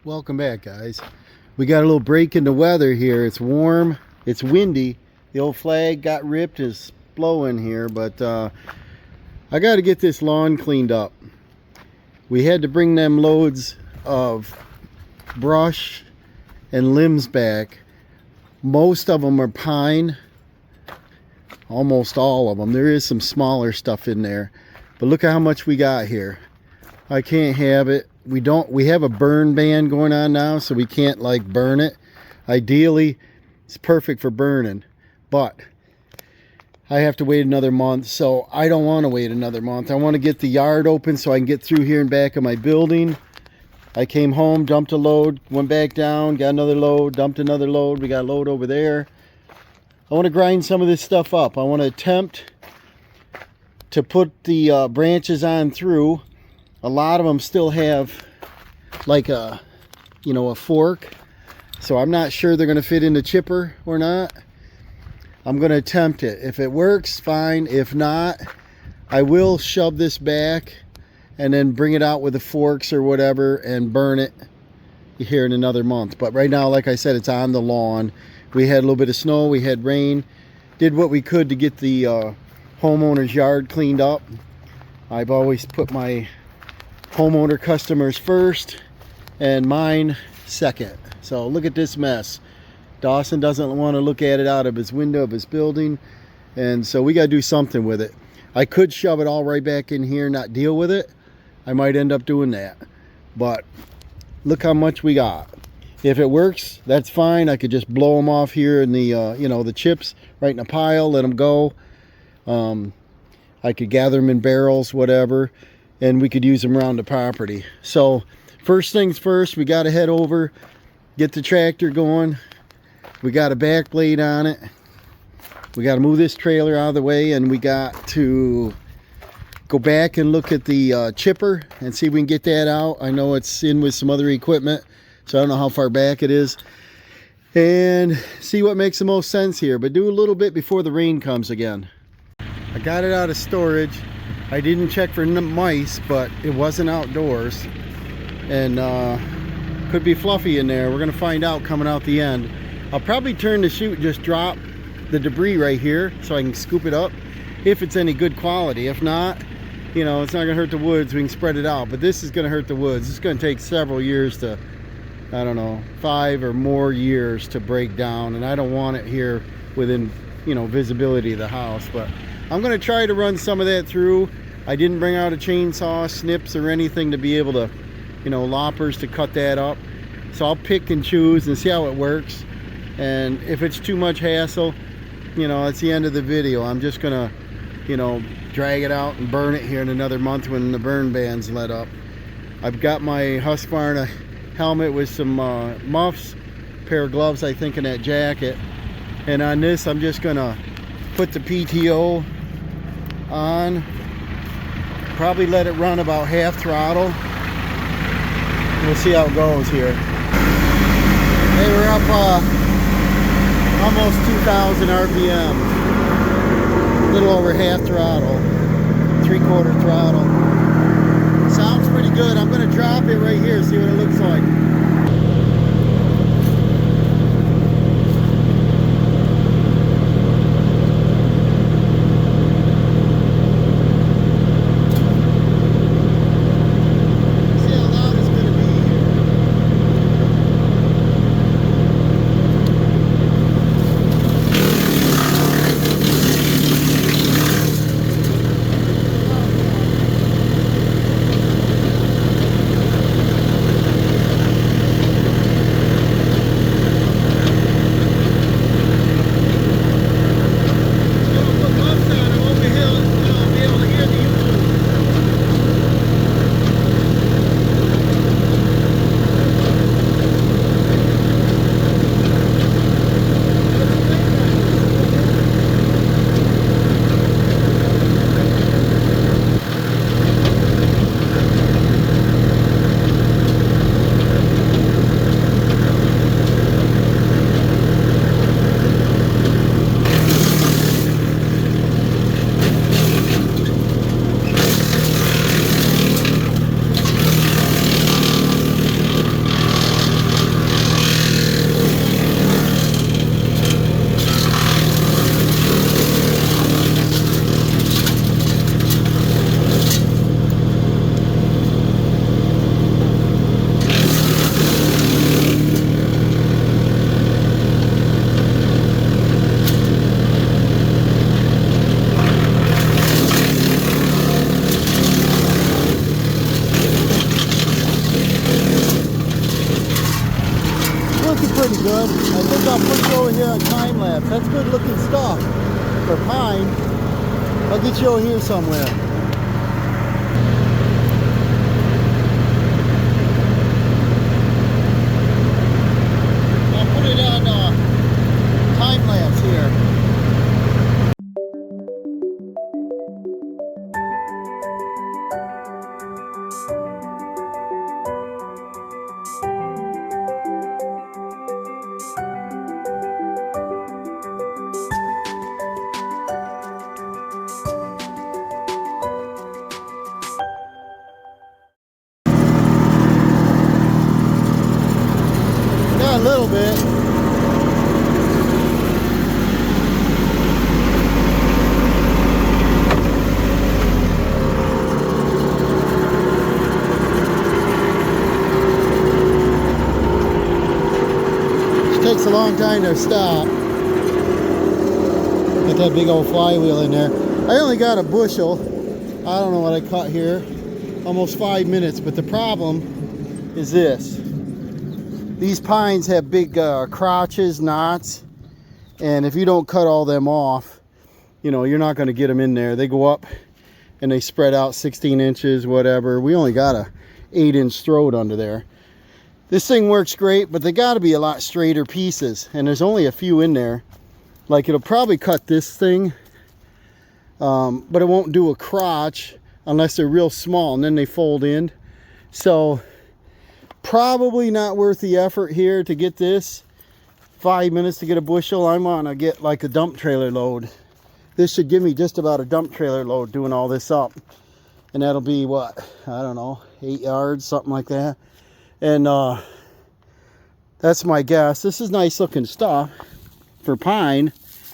Welcome back, guys. We got a little break in the weather here. It's warm, it's windy. The old flag got ripped, it's blowing here, but I got to get this lawn cleaned up. We had to bring them loads of brush and limbs back. Most of them are pine, almost all of them. There is some smaller stuff in there, but look at how much we got here. I can't have it. We have a burn ban going on now, so we can't like burn it. Ideally it's perfect for burning, but I have to wait another month, so I don't want to wait another month. I want to get the yard open so I can get through here and back of my building. I came home, dumped a load, went back down, got another load, dumped another load. We got a load over there. I want to grind some of this stuff up. I want to attempt to put the branches on through. A lot of them still have like a fork, so I'm not sure they're going to fit in the chipper or not. I'm going to attempt it. If it works, fine. If not, I will shove this back and then bring it out with the forks or whatever and burn it here in another month. But right now, like I said, it's on the lawn. We had a little bit of snow, we had rain, did what we could to get the homeowner's yard cleaned up. I've always put my homeowner customers first and mine second. So look at this mess. Dawson doesn't want to look at it out of his window of his building, and so we got to do something with it. I could shove it all right back in here and not deal with it. I might end up doing that, but look how much we got. If it works, that's fine. I could just blow them off here in the the chips right in a pile, let them go. I could gather them in barrels, whatever, and we could use them around the property. So first things first, we got to head over, get the tractor going. We got a back blade on it. We got to move this trailer out of the way, and we got to go back and look at the chipper and see if we can get that out. I know it's in with some other equipment, so I don't know how far back it is, and see what makes the most sense here. But do a little bit before the rain comes again. I got it out of storage. I didn't check for mice, but it wasn't outdoors, and could be fluffy in there. We're gonna find out coming out the end. I'll probably turn the chute, just drop the debris right here so I can scoop it up if it's any good quality. If not, it's not gonna hurt the woods. We can spread it out, but this is gonna hurt the woods. It's gonna take several years to, I don't know, 5 or more years to break down, and I don't want it here within visibility of the house. But I'm gonna try to run some of that through. I didn't bring out a chainsaw, snips, or anything to be able to, loppers to cut that up. So I'll pick and choose and see how it works. And if it's too much hassle, it's the end of the video. I'm just gonna, drag it out and burn it here in another month when the burn ban's let up. I've got my Husqvarna helmet with some muffs, pair of gloves, I think, in that jacket. And on this, I'm just gonna put the PTO on, probably let it run about half throttle. We'll see how it goes here. Hey, we're up almost 2,000 RPM, a little over half throttle, 3/4 throttle. Sounds pretty good. I'm gonna drop it right here, see what it looks like. pretty good. I think I'll put you over here on time lapse. That's good looking stuff for pine. I'll get you over here somewhere. I'll put it on time lapse here. A little bit. It takes a long time to stop. Got that big old flywheel in there. I only got a bushel. I don't know what I caught here. Almost 5 minutes, but the problem is this. These pines have big crotches, knots, and if you don't cut all them off, you know, you're not going to get them in there. They go up and they spread out 16 inches, whatever. We only got a 8-inch throat under there. This thing works great, but they got to be a lot straighter pieces, and there's only a few in there. Like, it'll probably cut this thing, but it won't do a crotch unless they're real small, and then they fold in. So probably not worth the effort here to get this. 5 minutes to get a bushel. I'm on to get like a dump trailer load. This should give me just about a dump trailer load doing all this up, and that'll be what, I don't know, 8 yards, something like that. And that's my guess. This is nice looking stuff for pine.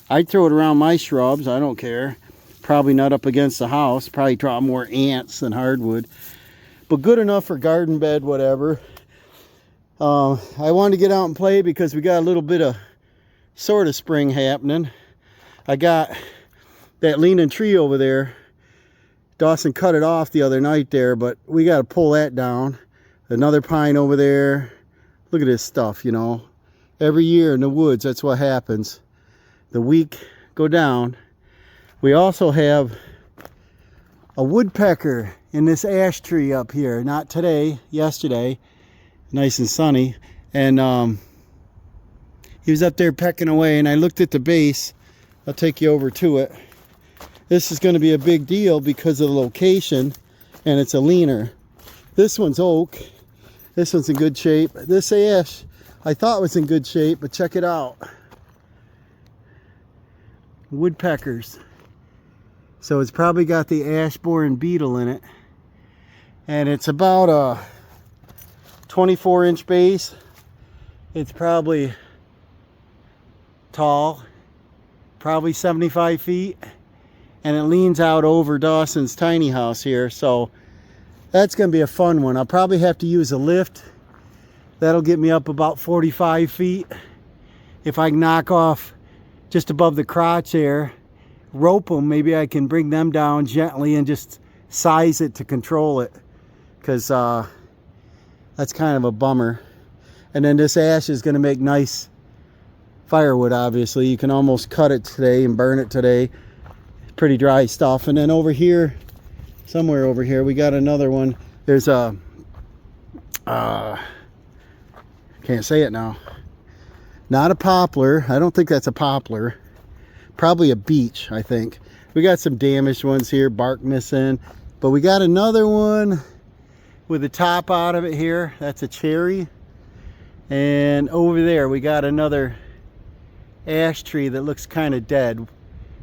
I'd throw it around my shrubs, I don't care. Probably not up against the house, probably draw more ants than hardwood, but good enough for garden bed, whatever. I wanted to get out and play because we got a little bit of sort of spring happening. I got that leaning tree over there. Dawson cut it off the other night there, but we got to pull that down. Another pine over there. Look at this stuff, you know. Every year in the woods, that's what happens. The weak go down. We also have a woodpecker in this ash tree up here. Not today, yesterday. Nice and sunny, and he was up there pecking away, and I looked at the base. I'll take you over to it. This is going to be a big deal because of the location, and it's a leaner. This one's oak. This one's in good shape. This ash I thought was in good shape, but check it out. Woodpeckers. So it's probably got the ash borer beetle in it, and it's about a 24-inch base. It's probably tall, probably 75 feet, and it leans out over Dawson's tiny house here. So that's going to be a fun one. I'll probably have to use a lift. That'll get me up about 45 feet. If I can knock off just above the crotch there, rope them, maybe I can bring them down gently and just size it to control it, because that's kind of a bummer. And then this ash is going to make nice firewood, obviously. You can almost cut it today and burn it today. Pretty dry stuff. And then over here, somewhere over here, we got another one. There's a, can't say it now. Not a poplar. I don't think that's a poplar. Probably a beech, I think. We got some damaged ones here, bark missing. But we got another one with the top out of it here. That's a cherry. And over there we got another ash tree that looks kind of dead.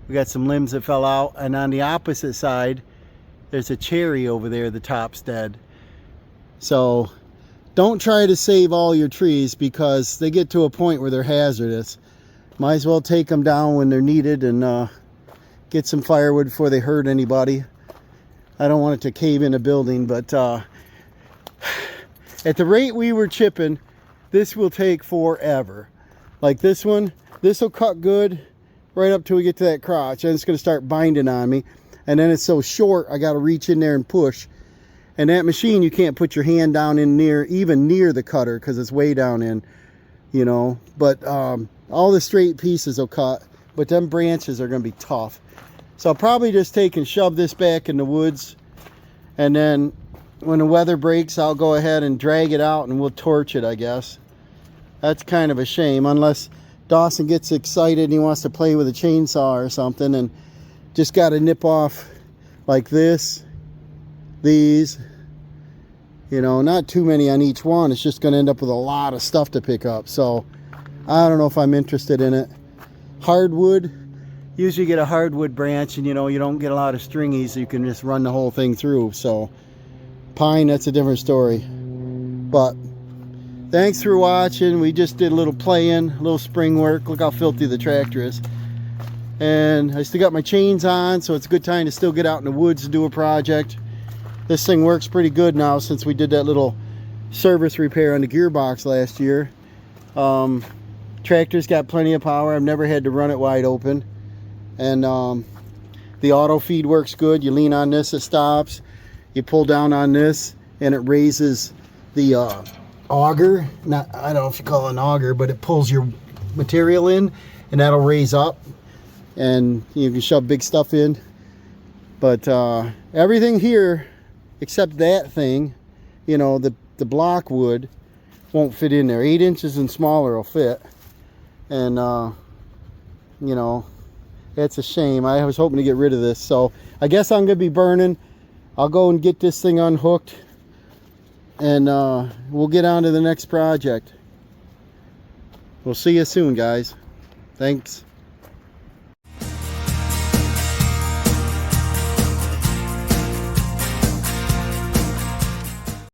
We got some limbs that fell out, and on the opposite side there's a cherry over there. The top's dead. So don't try to save all your trees, because they get to a point where they're hazardous. Might as well take them down when they're needed and get some firewood before they hurt anybody. I don't want it to cave in a building, but at the rate we were chipping, this will take forever. Like this one, this will cut good right up till we get to that crotch, and it's going to start binding on me. And then it's so short, I got to reach in there and push. And that machine, you can't put your hand down in even near the cutter, because it's way down in. you know. But all the straight pieces will cut, but them branches are going to be tough. So I'll probably just take and shove this back in the woods, and then when the weather breaks, I'll go ahead and drag it out and we'll torch it, I guess. That's kind of a shame, unless Dawson gets excited and he wants to play with a chainsaw or something, and just got to nip off like this, these, you know, not too many on each one. It's just going to end up with a lot of stuff to pick up. So I don't know if I'm interested in it. Hardwood, usually get a hardwood branch, and you know, you don't get a lot of stringies, so you can just run the whole thing through. So pine, that's a different story. But thanks for watching. We just did a little play-in, a little spring work. Look how filthy the tractor is. And I still got my chains on, so it's a good time to still get out in the woods to do a project. This thing works pretty good now since we did that little service repair on the gearbox last year. Tractor's got plenty of power. I've never had to run it wide open. And the auto feed works good. You lean on this, it stops. You pull down on this and it raises the auger. Not, I don't know if you call it an auger, but it pulls your material in, and that'll raise up, and you can shove big stuff in. But everything here except that thing, you know, the block wood won't fit in there. 8 inches and smaller will fit. And you know, it's a shame. I was hoping to get rid of this, so I guess I'm gonna be burning. I'll go and get this thing unhooked, and we'll get on to the next project. We'll see you soon, guys. Thanks.